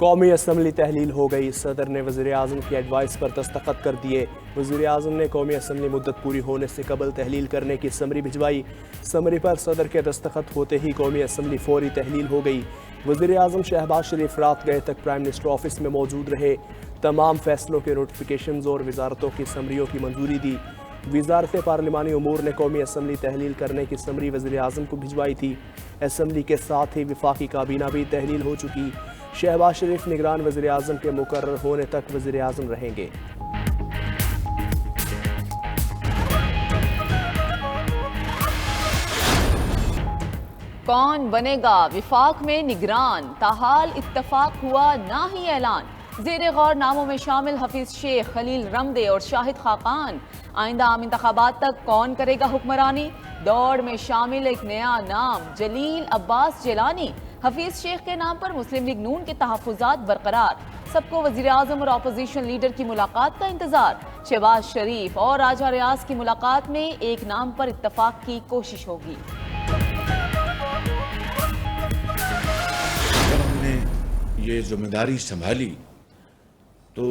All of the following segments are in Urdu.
قومی اسمبلی تحلیل ہو گئی، صدر نے وزیر اعظم کی ایڈوائس پر دستخط کر دیے۔ وزیر اعظم نے قومی اسمبلی مدت پوری ہونے سے قبل تحلیل کرنے کی سمری بھجوائی۔ سمری پر صدر کے دستخط ہوتے ہی قومی اسمبلی فوری تحلیل ہو گئی۔ وزیر اعظم شہباز شریف رات گئے تک پرائم منسٹر آفس میں موجود رہے، تمام فیصلوں کے نوٹیفیکیشنز اور وزارتوں کی سمریوں کی منظوری دی۔ وزارت پارلیمانی امور نے قومی اسمبلی تحلیل کرنے کی سمری وزیر اعظم کو بھجوائی تھی۔ اسمبلی کے ساتھ ہی وفاقی کابینہ بھی تحلیل ہو چکی۔ شہباز شریف نگران وزیر اعظم کے مقرر ہونے تک وزیر اعظم رہیں گے۔ کون بنے گا وفاق میں نگران؟ تاحال اتفاق ہوا نہ ہی اعلان۔ زیر غور ناموں میں شامل حفیظ شیخ، خلیل رمدے اور شاہد خاقان۔ آئندہ عام انتخابات تک کون کرے گا حکمرانی؟ دوڑ میں شامل ایک نیا نام، جلیل عباس جیلانی۔ حفیظ شیخ کے نام پر مسلم لیگ نون کے تحفظات برقرار۔ سب کو وزیر اعظم اور اپوزیشن لیڈر کی ملاقات کا انتظار۔ شہباز شریف اور راجہ ریاض کی ملاقات میں ایک نام پر اتفاق کی کوشش ہوگی۔ جب ہم نے یہ ذمہ داری سنبھالی تو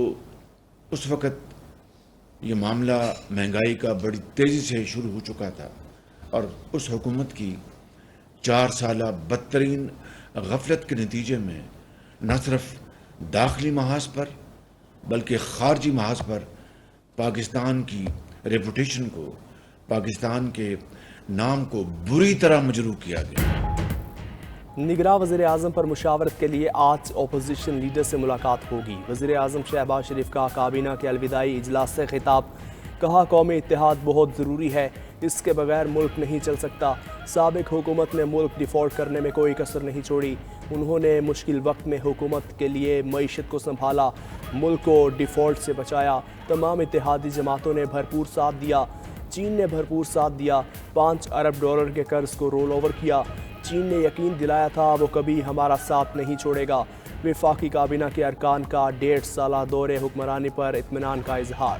اس وقت یہ معاملہ مہنگائی کا بڑی تیزی سے شروع ہو چکا تھا، اور اس حکومت کی 4 سالہ بدترین غفلت کے نتیجے میں نہ صرف داخلی محاذ پر بلکہ خارجی محاذ پر پاکستان کی ریپوٹیشن کو، پاکستان کے نام کو بری طرح مجروح کیا گیا۔ نگراں وزیر اعظم پر مشاورت کے لیے آج اپوزیشن لیڈر سے ملاقات ہوگی۔ وزیر اعظم شہباز شریف کا کابینہ کے الوداعی اجلاس سے خطاب، کہا قومی اتحاد بہت ضروری ہے، اس کے بغیر ملک نہیں چل سکتا۔ سابق حکومت نے ملک ڈیفالٹ کرنے میں کوئی کسر نہیں چھوڑی، انہوں نے مشکل وقت میں حکومت کے لیے معیشت کو سنبھالا، ملک کو ڈیفالٹ سے بچایا۔ تمام اتحادی جماعتوں نے بھرپور ساتھ دیا، چین نے بھرپور ساتھ دیا، $5 ارب کے قرض کو رول اوور کیا۔ چین نے یقین دلایا تھا وہ کبھی ہمارا ساتھ نہیں چھوڑے گا۔ وفاقی کابینہ کے ارکان کا 1.5 سالہ دور حکمرانی پر اطمینان کا اظہار۔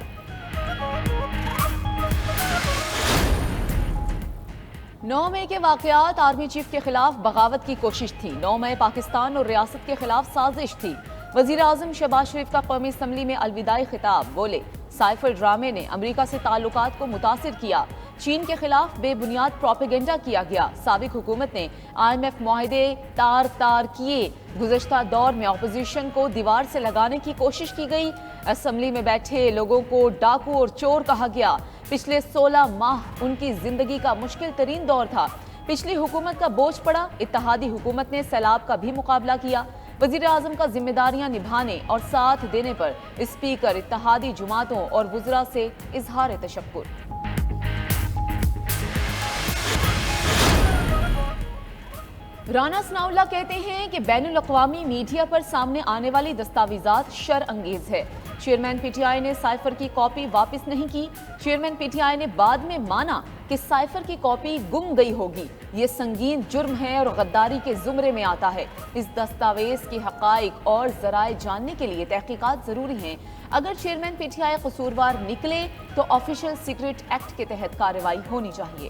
9 مئی کے واقعات آرمی چیف کے خلاف بغاوت کی کوشش تھی۔ 9 مئی پاکستان اور ریاست کے خلاف سازش تھی۔ وزیر اعظم شہباز شریف کا قومی اسمبلی میں الوداعی خطاب، بولے سائفر ڈرامے نے امریکہ سے تعلقات کو متاثر کیا، چین کے خلاف بے بنیاد پروپیگنڈا کیا گیا، سابق حکومت نے IMF معاہدے تار کیے، گزشتہ دور میں اپوزیشن کو دیوار سے لگانے کی کوشش کی گئی، اسمبلی میں بیٹھے لوگوں کو ڈاکو اور چور کہا گیا۔ پچھلے 16 ماہ ان کی زندگی کا مشکل ترین دور تھا۔ پچھلی حکومت کا بوجھ پڑا، اتحادی حکومت نے سیلاب کا بھی مقابلہ کیا۔ وزیر اعظم کا ذمہ داریاں نبھانے اور ساتھ دینے پر اسپیکر اتحادی جماعتوں اور وزراء سے اظہار تشکر۔ رانا ثناء اللہ کہتے ہیں کہ بین الاقوامی میڈیا پر سامنے آنے والی دستاویزات شر انگیز ہے۔ چیئرمین پی ٹی آئی نے سائفر کی کاپی واپس نہیں کی۔ چیئرمین پی ٹی آئی نے بعد میں مانا کہ سائفر کی کاپی گم گئی ہوگی، یہ سنگین جرم ہے اور غداری کے زمرے میں آتا ہے۔ اس دستاویز کی حقائق اور ذرائع جاننے کے لیے تحقیقات ضروری ہیں۔ اگر چیئرمین پی ٹی آئی قصوروار نکلے تو آفیشل سیکرٹ ایکٹ کے تحت کارروائی ہونی چاہیے۔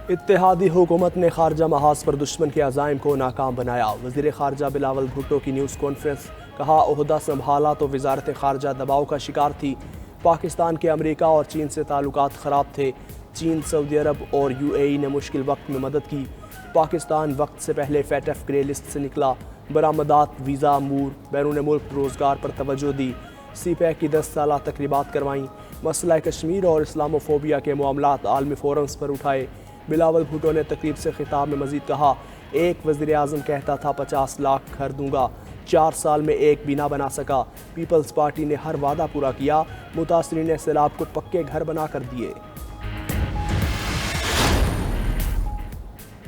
اتحادی حکومت نے خارجہ محاذ پر دشمن کے عزائم کو ناکام بنایا۔ وزیر خارجہ بلاول بھٹو کی نیوز کانفرنس، کہا عہدہ سنبھالا تو وزارت خارجہ دباؤ کا شکار تھی۔ پاکستان کے امریکہ اور چین سے تعلقات خراب تھے، چین، سعودی عرب اور UAE نے مشکل وقت میں مدد کی۔ پاکستان وقت سے پہلے FATF گرے لسٹ سے نکلا، برآمدات، ویزا امور، بیرون ملک روزگار پر توجہ دی، CPEC کی 10 سالہ تقریبات کروائیں، مسئلہ کشمیر اور اسلاموفوبیا کے معاملات عالمی فورمز پر اٹھائے۔ بلاول بھٹو نے تقریب سے خطاب میں مزید کہا، ایک وزیر اعظم کہتا تھا 50 لاکھ گھر دوں گا، 4 سال میں ایک بھی نہ بنا سکا۔ پیپلز پارٹی نے ہر وعدہ پورا کیا، متاثرین سیلاب کو پکے گھر بنا کر دیے۔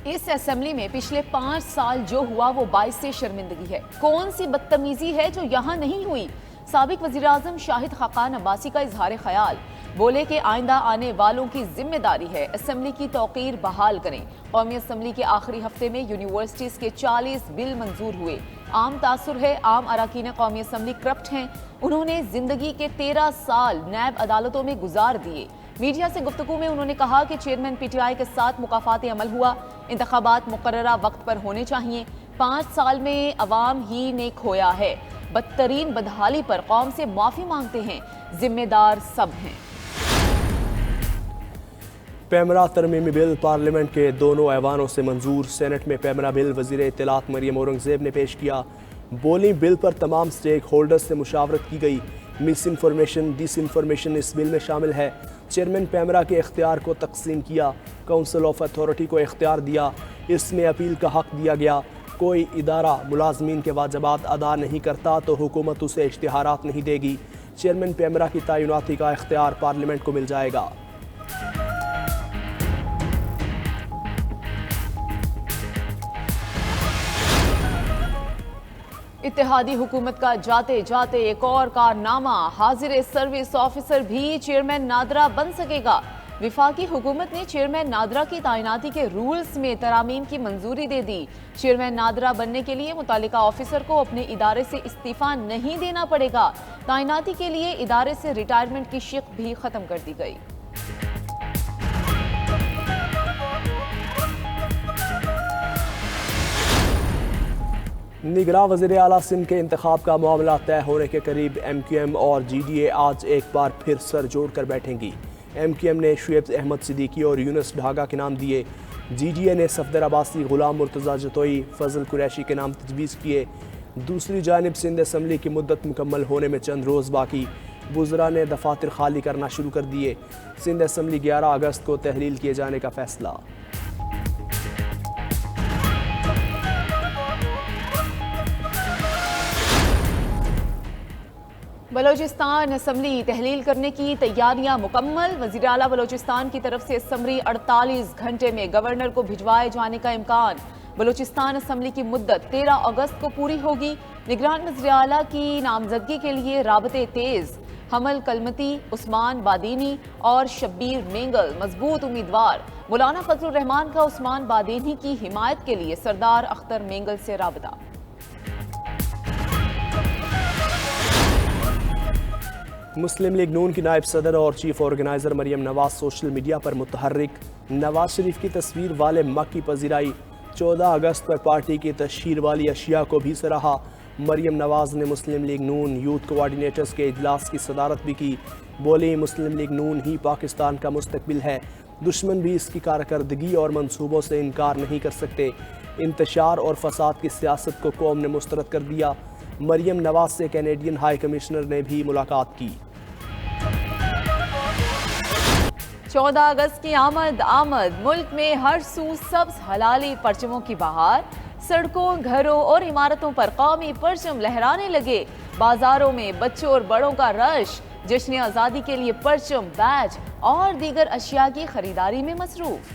اس اسمبلی میں پچھلے 5 سال جو ہوا وہ باعث شرمندگی ہے۔ کون سی بدتمیزی ہے جو یہاں نہیں ہوئی؟ سابق وزیر اعظم شاہد خاقان عباسی کا اظہار خیال، بولے کہ آئندہ آنے والوں کی ذمہ داری ہے اسمبلی کی توقیر بحال کریں۔ قومی اسمبلی کے آخری ہفتے میں یونیورسٹیز کے 40 بل منظور ہوئے۔ عام تاثر ہے عام اراکین قومی اسمبلی کرپٹ ہیں، انہوں نے زندگی کے 13 سال نیب عدالتوں میں گزار دیے۔ میڈیا سے گفتگو میں انہوں نے کہا کہ چیئرمین پی ٹی آئی کے ساتھ مقافات عمل ہوا، انتخابات مقررہ وقت پر ہونے چاہیے، 5 سال میں عوام ہی نے کھویا ہے، بدترین بدحالی پر قوم سے معافی مانگتے ہیں، ذمہ دار سب ہیں۔ پیمرا ترمیمی بل پارلیمنٹ کے دونوں ایوانوں سے منظور، سینٹ میں پیمرا بل وزیر اطلاعات مریم اورنگزیب نے پیش کیا، بولی بل پر تمام سٹیک ہولڈرز سے مشاورت کی گئی، مس انفارمیشن ڈس انفارمیشن اس بل میں شامل ہے، چیئرمین پیمرا کے اختیار کو تقسیم کیا، کونسل آف اتھارٹی کو اختیار دیا، اس میں اپیل کا حق دیا گیا، کوئی ادارہ ملازمین کے واجبات ادا نہیں کرتا تو حکومت اسے اشتہارات نہیں دے گی، چیئرمین پیمرا کی تعیناتی کا اختیار پارلیمنٹ کو مل جائے گا۔ اتحادی حکومت کا جاتے جاتے ایک اور کارنامہ، حاضر سروس آفیسر بھی چیئرمین نادرا بن سکے گا۔ وفاقی حکومت نے چیئرمین نادرا کی تعیناتی کے رولز میں ترامیم کی منظوری دے دی۔ چیئرمین نادرا بننے کے لیے متعلقہ آفیسر کو اپنے ادارے سے استعفیٰ نہیں دینا پڑے گا۔ تعیناتی کے لیے ادارے سے ریٹائرمنٹ کی شق بھی ختم کر دی گئی۔ نگراں وزیر اعلیٰ سندھ کے انتخاب کا معاملہ طے ہونے کے قریب ایم کیو ایم اور جی ڈی اے آج ایک بار پھر سر جوڑ کر بیٹھیں گی۔ ایم کیو ایم نے شعیب احمد صدیقی اور یونس ڈھاگا کے نام دیے، جی ڈی اے نے صفدر عباسی، غلام مرتضیٰ جتوئی، فضل قریشی کے نام تجویز کیے۔ دوسری جانب سندھ اسمبلی کی مدت مکمل ہونے میں چند روز باقی، وزراء نے دفاتر خالی کرنا شروع کر دیے، سندھ اسمبلی 11 اگست کو تحلیل کیے جانے کا فیصلہ۔ بلوچستان اسمبلی تحلیل کرنے کی تیاریاں مکمل، وزیر اعلیٰ بلوچستان کی طرف سے اسمبلی 48 گھنٹے میں گورنر کو بھجوائے جانے کا امکان۔ بلوچستان اسمبلی کی مدت 13 اگست کو پوری ہوگی۔ نگران وزیر اعلیٰ کی نامزدگی کے لیے رابطے تیز، حمل کلمتی، عثمان بادینی اور شبیر مینگل مضبوط امیدوار۔ مولانا فضل الرحمان کا عثمان بادینی کی حمایت کے لیے سردار اختر مینگل سے رابطہ۔ مسلم لیگ نون کی نائب صدر اور chief organiser Maryam Nawaz social media پر متحرک، نواز شریف کی تصویر والے مگ کی پذیرائی، 14 اگست پر پارٹی کی تشہیر والی اشیاء کو بھی سراہا۔ مریم نواز نے مسلم لیگ نون یوتھ کوارڈینیٹرز کے اجلاس کی صدارت بھی کی، بولی مسلم لیگ نون ہی پاکستان کا مستقبل ہے، دشمن بھی اس کی کارکردگی اور منصوبوں سے انکار نہیں کر سکتے، انتشار اور فساد کی سیاست کو قوم نے مسترد کر دیا۔ مریم نواز سے کینیڈین ہائی کمشنر نے بھی ملاقات کی۔ 14 اگست کی آمد، ملک میں ہر سو سبز حلالی پرچموں کی بہار، سڑکوں، گھروں اور عمارتوں پر قومی پرچم لہرانے لگے، بازاروں میں بچوں اور بڑوں کا رش، جشن آزادی کے لیے پرچم، بیج اور دیگر اشیاء کی خریداری میں مصروف۔